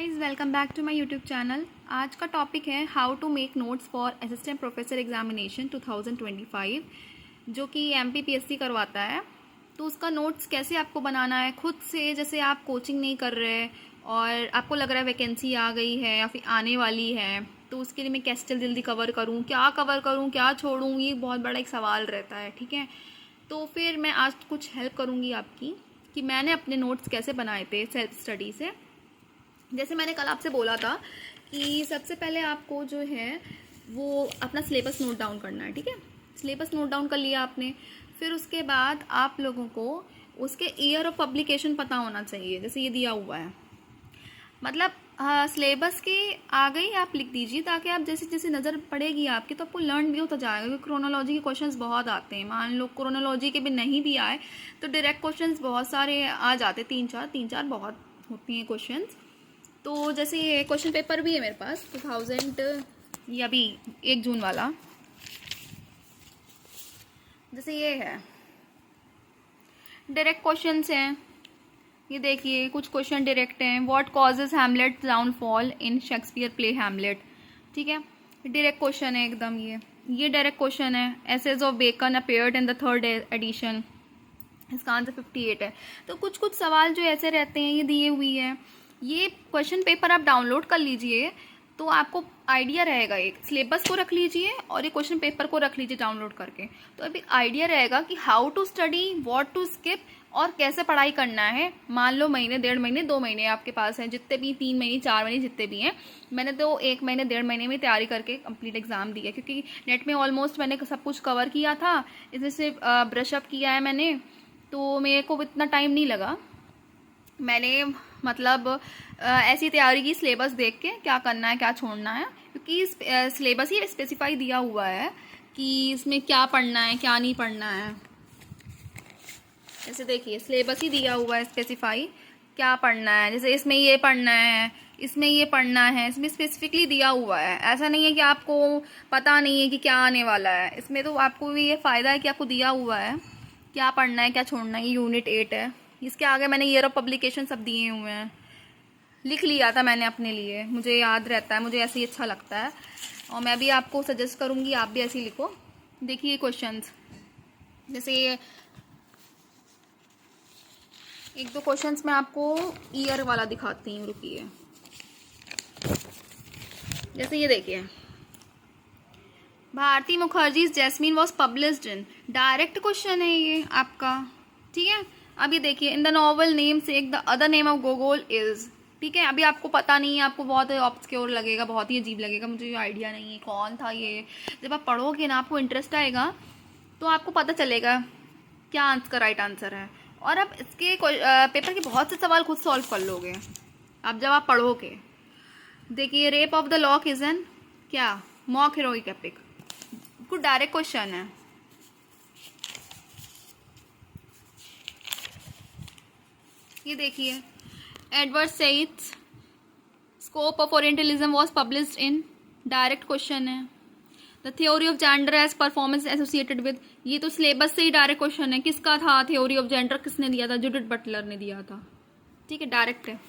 Guys, welcome back to my YouTube channel. आज का topic है how to make notes for assistant professor examination 2025 जो कि MPPSC करवाता है। तो उसका नोट्स कैसे आपको बनाना है खुद से, जैसे आप कोचिंग नहीं कर रहे और आपको लग रहा है वैकेंसी आ गई है या फिर आने वाली है, तो उसके लिए मैं कैसे जल्दी कवर करूँ, क्या छोड़ूँ, ये बहुत बड़ा एक सवाल रहता है। ठीक है, तो फिर मैं आज कुछ हेल्प करूँगी आपकी कि मैंने अपने नोट्स कैसे बनाए थे सेल्फ स्टडी से। जैसे मैंने कल आपसे बोला था कि सबसे पहले आपको जो है वो अपना सिलेबस नोट डाउन करना है। ठीक है, सिलेबस नोट डाउन कर लिया आपने, फिर उसके बाद आप लोगों को उसके ईयर ऑफ पब्लिकेशन पता होना चाहिए। जैसे ये दिया हुआ है, मतलब सिलेबस के आगे ही आप लिख दीजिए ताकि आप जैसे जैसे नज़र पड़ेगी आपकी तो आपको लर्न भी होता जाएगा। क्योंकि क्रोनोलॉजी के क्वेश्चंस बहुत आते हैं, मान लो क्रोनोलॉजी के भी नहीं भी आए तो डायरेक्ट क्वेश्चंस बहुत सारे आ जाते, तीन चार बहुत होती हैं क्वेश्चंस। तो जैसे ये क्वेश्चन पेपर भी है मेरे पास 2000 ये अभी 1 जून वाला, जैसे ये है डायरेक्ट क्वेश्चंस हैं। ये देखिए कुछ क्वेश्चन डायरेक्ट हैं। What causes Hamlet downfall in Shakespeare play Hamlet. ठीक है, डायरेक्ट क्वेश्चन है एकदम। ये डायरेक्ट क्वेश्चन है। Essays of Bacon appeared in the 3rd edition, इसका आंसर 58 है। तो कुछ कुछ सवाल जो ऐसे रहते हैं ये दिए हुई है। ये क्वेश्चन पेपर आप डाउनलोड कर लीजिए तो आपको आइडिया रहेगा। एक सिलेबस को रख लीजिए और ये क्वेश्चन पेपर को रख लीजिए डाउनलोड करके, तो अभी आइडिया रहेगा कि how to study, what to skip और कैसे पढ़ाई करना है। मान लो महीने, 1.5 महीने, 2 महीने आपके पास हैं, जितने भी 3 महीने 4 महीने जितने भी हैं। मैंने तो 1 महीने 1.5 महीने में तैयारी करके कंप्लीट एग्जाम दिया, क्योंकि नेट में ऑलमोस्ट मैंने सब कुछ कवर किया था। इसमें सिर्फ ब्रशअप किया है मैंने, तो मेरे को इतना टाइम नहीं लगा। मैंने मतलब ऐसी तैयारी की सिलेबस देख के क्या करना है क्या छोड़ना है, क्योंकि सिलेबस ही स्पेसिफाई दिया हुआ है कि इसमें क्या पढ़ना है क्या नहीं पढ़ना है। जैसे देखिए सिलेबस ही दिया हुआ है स्पेसिफाई क्या पढ़ना है। जैसे इसमें ये पढ़ना है, इसमें ये पढ़ना है, इसमें स्पेसिफिकली दिया हुआ है। ऐसा नहीं है कि आपको पता नहीं है कि क्या आने वाला है। इसमें तो आपको भी ये फ़ायदा है कि आपको दिया हुआ है क्या पढ़ना है क्या छोड़ना है। ये यूनिट 8 है, इसके आगे मैंने ईयर ऑफ पब्लिकेशन सब दिए हुए हैं। लिख लिया था मैंने अपने लिए, मुझे याद रहता है, मुझे ऐसे ही अच्छा लगता है और मैं भी आपको सजेस्ट करूँगी आप भी ऐसे ही लिखो। देखिए क्वेश्चंस, जैसे ये 1-2 क्वेश्चंस मैं आपको ईयर वाला दिखाती हूँ, रुकिए। जैसे ये देखिए, Bharati Mukherjee Jasmine was published in, direct question है ये आपका। ठीक है, अभी देखिए in the novel namesake the other name of Gogol is. ठीक है, अभी आपको पता नहीं है, आपको बहुत ऑब्सक्योर लगेगा, बहुत ही अजीब लगेगा, मुझे आइडिया नहीं है कौन था ये। जब आप पढ़ोगे ना आपको इंटरेस्ट आएगा तो आपको पता चलेगा क्या आंसर राइट आंसर है। और आप इसके पेपर के बहुत से सवाल खुद सॉल्व कर लोगे अब जब आप पढ़ोगे। देखिए rape of the lock is an क्या, मॉक हीरोइक एपिक, कुछ डायरेक्ट क्वेश्चन है। ये देखिए Edward Said's scope of orientalism was published in, direct question है। The theory of gender as performance associated with, ये तो सिलेबस से ही डायरेक्ट क्वेश्चन है। किसका था थ्योरी ऑफ जेंडर, किसने दिया था, जूडिथ बटलर ने दिया था। ठीक है, डायरेक्ट है।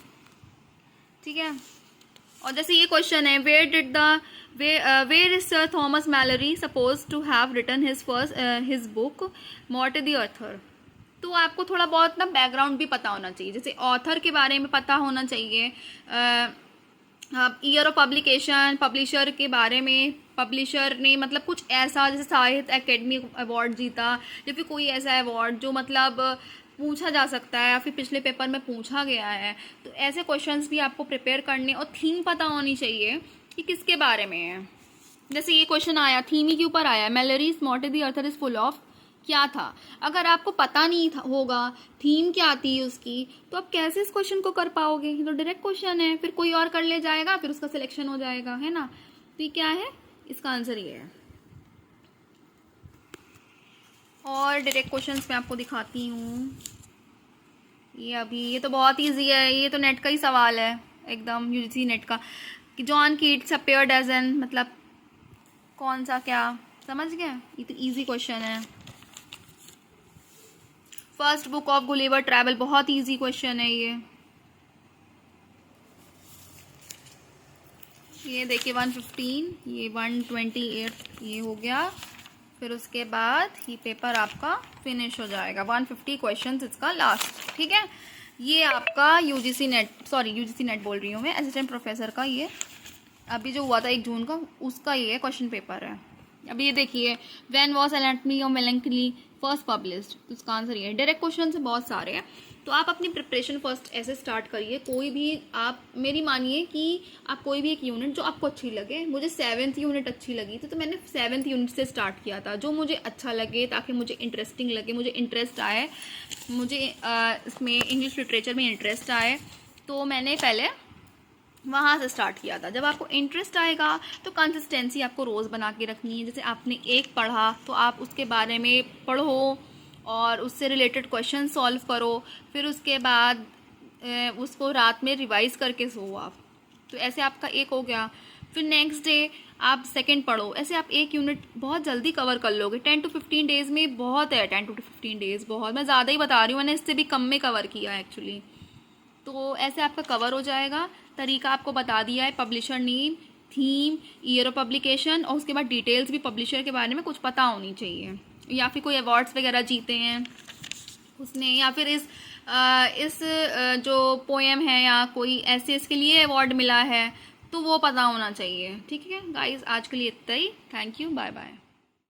ठीक है, और जैसे ये क्वेश्चन है where is sir Thomas Malory suppose to have written his book Morte d'Arthur. तो आपको थोड़ा बहुत ना बैकग्राउंड भी पता होना चाहिए, जैसे ऑथर के बारे में पता होना चाहिए, ईयर ऑफ पब्लिकेशन, पब्लिशर के बारे में, पब्लिशर ने मतलब कुछ ऐसा जैसे साहित्य अकेडमी अवार्ड जीता या फिर कोई ऐसा अवार्ड जो मतलब पूछा जा सकता है या फिर पिछले पेपर में पूछा गया है। तो ऐसे क्वेश्चंस भी आपको प्रिपेयर करने और थीम पता होनी चाहिए कि किसके बारे में है। जैसे ये क्वेश्चन आया, थीम ही के ऊपर आया, Malory's Morte d'Arthur is full of, क्या था। अगर आपको पता नहीं होगा थीम क्या आती है उसकी, तो आप कैसे इस क्वेश्चन को कर पाओगे। ये तो डायरेक्ट क्वेश्चन है, फिर कोई और कर ले जाएगा, फिर उसका सिलेक्शन हो जाएगा, है ना। तो ये क्या है, इसका आंसर ये है। और डायरेक्ट क्वेश्चंस मैं आपको दिखाती हूँ। ये तो बहुत ईजी है, ये तो नेट का ही सवाल है, एकदम यूजीसी नेट का, कि John Keats appeared as an, मतलब कौन सा क्या, समझ गए। ये तो ईजी क्वेश्चन है। First book of Gulliver travel, बहुत ईजी क्वेश्चन है ये। ये देखिए 115, ये 128 ये हो गया। फिर उसके बाद ये पेपर आपका फिनिश हो जाएगा। 150 क्वेश्चंस इसका लास्ट, ठीक है। ये आपका यूजीसी नेट बोल रही हूँ मैं, असिस्टेंट प्रोफेसर का ये अभी जो हुआ था 1 जून का, उसका ये क्वेश्चन पेपर है। अभी ये देखिए, when was anatomy of melancholy first published, तो इसका आंसर ये है। डायरेक्ट क्वेश्चन से बहुत सारे हैं, तो आप अपनी प्रिपरेशन फर्स्ट ऐसे स्टार्ट करिए। कोई भी आप मेरी मानिए कि आप कोई भी एक यूनिट जो आपको अच्छी लगे, मुझे 7th यूनिट अच्छी लगी तो मैंने 7th यूनिट से स्टार्ट किया था, जो मुझे अच्छा लगे, ताकि मुझे इंटरेस्टिंग लगे, मुझे इंटरेस्ट आए, मुझे इसमें इंग्लिश लिटरेचर में इंटरेस्ट आए, तो मैंने पहले वहाँ से स्टार्ट किया था। जब आपको इंटरेस्ट आएगा तो कंसिस्टेंसी आपको रोज़ बना के रखनी है। जैसे आपने एक पढ़ा तो आप उसके बारे में पढ़ो और उससे रिलेटेड क्वेश्चन सॉल्व करो, फिर उसके बाद उसको रात में रिवाइज करके सो आप। तो ऐसे आपका एक हो गया। फिर नेक्स्ट डे आप सेकंड पढ़ो। ऐसे आप एक यूनिट बहुत जल्दी कवर कर लोगे। 10 to 15 डेज़ में बहुत है। 10 to 15 डेज़ बहुत, मैं ज़्यादा ही बता रही हूँ, मैंने इससे भी कम में कवर किया है एक्चुअली। तो ऐसे आपका कवर हो जाएगा। तरीका आपको बता दिया है, publisher name, theme, year of publication, और उसके बाद डिटेल्स भी पब्लिशर के बारे में कुछ पता होनी चाहिए, या फिर कोई अवार्ड्स वगैरह जीते हैं उसने, या फिर इस जो पोएम है या कोई ऐसे इसके लिए अवार्ड मिला है, तो वो पता होना चाहिए। ठीक है गाइस, आज के लिए इतना ही। Thank you, bye bye.